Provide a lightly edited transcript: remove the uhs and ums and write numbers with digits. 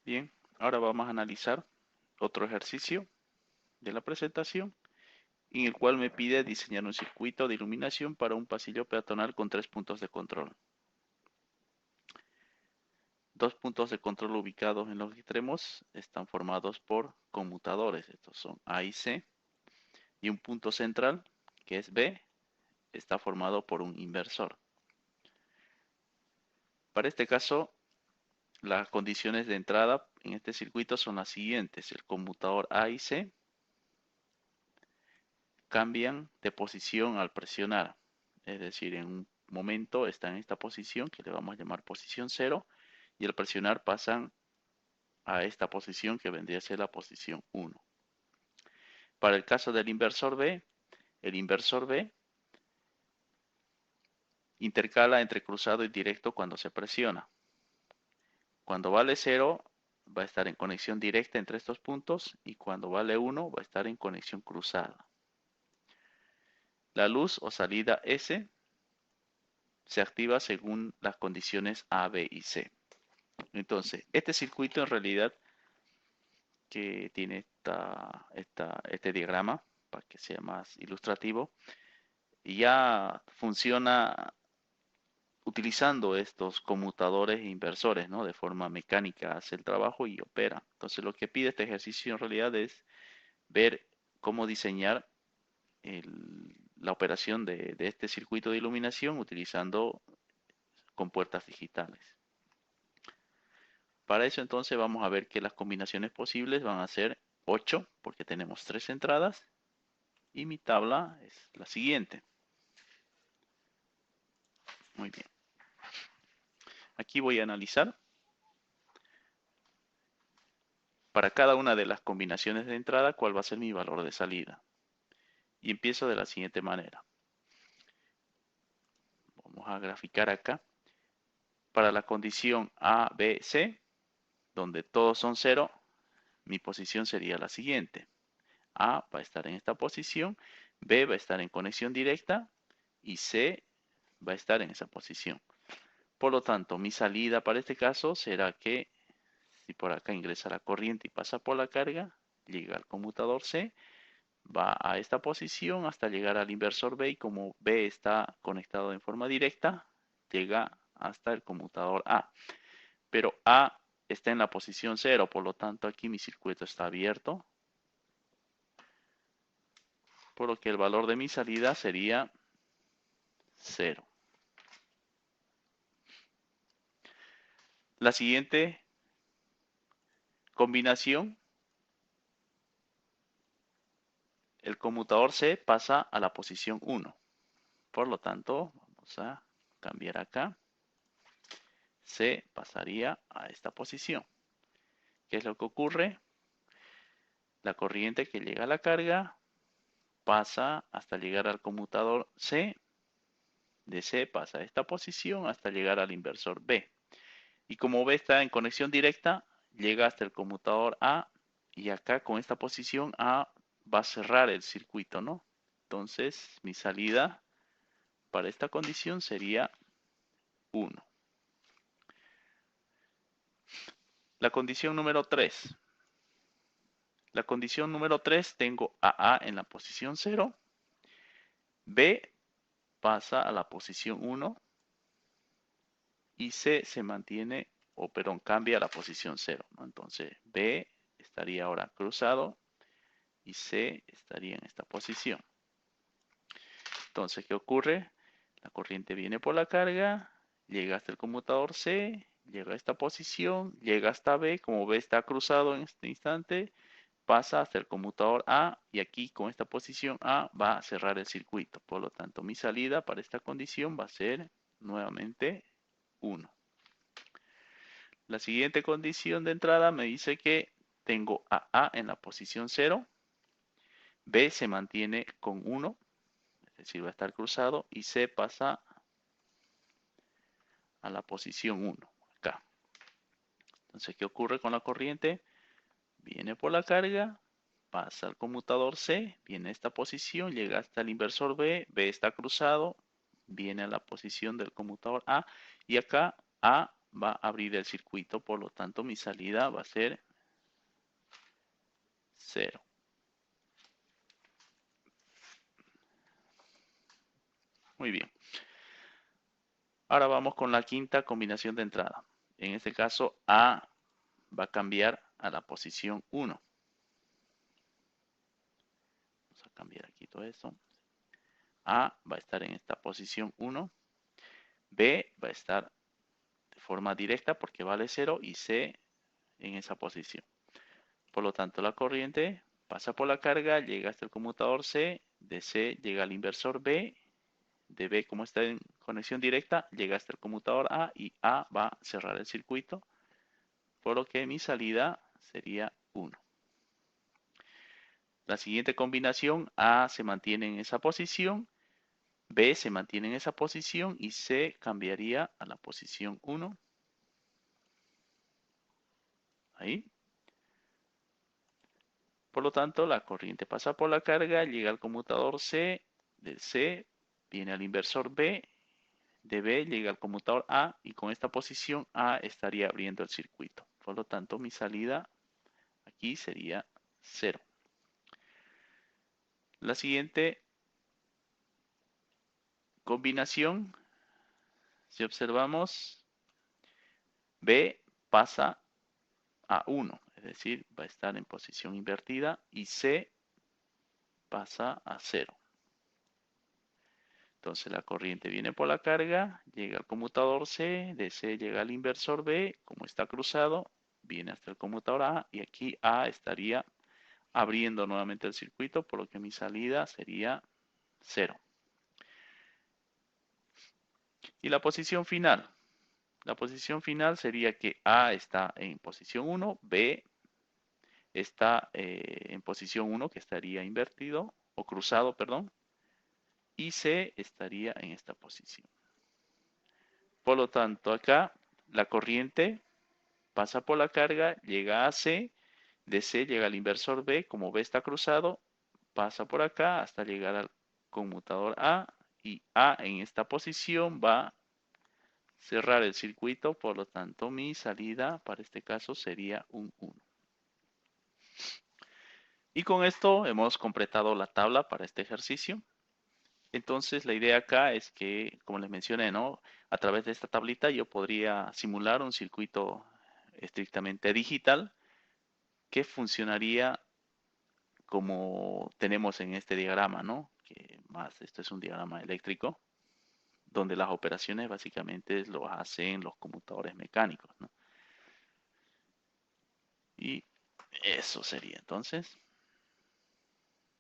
Bien, ahora vamos a analizar otro ejercicio de la presentación en el cual me pide diseñar un circuito de iluminación para un pasillo peatonal con 3 puntos de control. 2 puntos de control ubicados en los extremos están formados por conmutadores, estos son A y C, y un punto central, que es B, está formado por un inversor. Para este caso, las condiciones de entrada en este circuito son las siguientes. El conmutador A y C cambian de posición al presionar. Es decir, en un momento está en esta posición, que le vamos a llamar posición 0, y al presionar pasan a esta posición que vendría a ser la posición 1. Para el caso del inversor B, el inversor B intercala entre cruzado y directo cuando se presiona. Cuando vale 0 va a estar en conexión directa entre estos puntos y cuando vale 1 va a estar en conexión cruzada. La luz o salida S se activa según las condiciones A, B y C. Entonces, este circuito en realidad que tiene este diagrama, para que sea más ilustrativo, ya funciona utilizando estos conmutadores e inversores, ¿no? De forma mecánica hace el trabajo y opera. Entonces, lo que pide este ejercicio en realidad es ver cómo diseñar la operación de este circuito de iluminación utilizando compuertas digitales. Para eso entonces vamos a ver que las combinaciones posibles van a ser 8, porque tenemos 3 entradas, y mi tabla es la siguiente. Muy bien. Aquí voy a analizar para cada una de las combinaciones de entrada cuál va a ser mi valor de salida. Y empiezo de la siguiente manera. Vamos a graficar acá. Para la condición A, B, C, donde todos son 0, mi posición sería la siguiente. A va a estar en esta posición, B va a estar en conexión directa y C va a estar en esa posición. Por lo tanto, mi salida para este caso será que si por acá ingresa la corriente y pasa por la carga, llega al conmutador C, va a esta posición hasta llegar al inversor B y como B está conectado en forma directa, llega hasta el conmutador A. Pero A está en la posición 0, por lo tanto aquí mi circuito está abierto, por lo que el valor de mi salida sería 0. La siguiente combinación, el conmutador C pasa a la posición 1. Por lo tanto, vamos a cambiar acá. C pasaría a esta posición. ¿Qué es lo que ocurre? La corriente que llega a la carga pasa hasta llegar al conmutador C. De C pasa a esta posición hasta llegar al inversor B. Y como B está en conexión directa, llega hasta el conmutador A. Y acá con esta posición A va a cerrar el circuito, ¿no? Entonces mi salida para esta condición sería 1. La condición número 3. La condición número 3 tengo a A en la posición 0. B pasa a la posición 1 y C se mantiene, o perdón, cambia a la posición 0, ¿no? Entonces B estaría ahora cruzado y C estaría en esta posición. Entonces, ¿qué ocurre? La corriente viene por la carga, llega hasta el conmutador C, llega a esta posición, llega hasta B, como B está cruzado en este instante, pasa hasta el conmutador A y aquí con esta posición A va a cerrar el circuito. Por lo tanto, mi salida para esta condición va a ser nuevamente 1. La siguiente condición de entrada me dice que tengo a A en la posición 0, B se mantiene con 1, es decir, va a estar cruzado, y C pasa a la posición 1, acá. Entonces, ¿qué ocurre con la corriente? Viene por la carga, pasa al conmutador C, viene a esta posición, llega hasta el inversor B, B está cruzado, viene a la posición del conmutador A y acá A va a abrir el circuito, por lo tanto mi salida va a ser 0. Muy bien. Ahora vamos con la quinta combinación de entrada. En este caso, A va a cambiar a la posición 1. Vamos a cambiar aquí todo esto. A va a estar en esta posición 1. B va a estar de forma directa porque vale 0 y C en esa posición. Por lo tanto, la corriente pasa por la carga, llega hasta el conmutador C, de C llega al inversor B, de B, como está en conexión directa, llega hasta el conmutador A y A va a cerrar el circuito, por lo que mi salida sería 1. La siguiente combinación, A se mantiene en esa posición, B se mantiene en esa posición y C cambiaría a la posición 1. Ahí. Por lo tanto, la corriente pasa por la carga, llega al conmutador C, del C viene al inversor B, de B llega al conmutador A y con esta posición A estaría abriendo el circuito. Por lo tanto, mi salida aquí sería 0. La siguiente combinación, si observamos, B pasa a 1, es decir, va a estar en posición invertida y C pasa a 0. Entonces la corriente viene por la carga, llega al conmutador C, de C llega al inversor B, como está cruzado, viene hasta el conmutador A y aquí A estaría abriendo nuevamente el circuito, por lo que mi salida sería 0. Y la posición final. La posición final sería que A está en posición 1, B está en posición 1, que estaría invertido o cruzado, perdón, y C estaría en esta posición. Por lo tanto, acá la corriente pasa por la carga, llega a C, de C llega al inversor B, como B está cruzado, pasa por acá hasta llegar al conmutador A y A en esta posición va a cerrar el circuito, por lo tanto mi salida para este caso sería un 1. Y con esto hemos completado la tabla para este ejercicio. Entonces la idea acá es que, como les mencioné, ¿no? A través de esta tablita yo podría simular un circuito estrictamente digital que funcionaría como tenemos en este diagrama, ¿no? Que más, esto es un diagrama eléctrico, donde las operaciones básicamente lo hacen los conmutadores mecánicos, ¿no? Y eso sería entonces.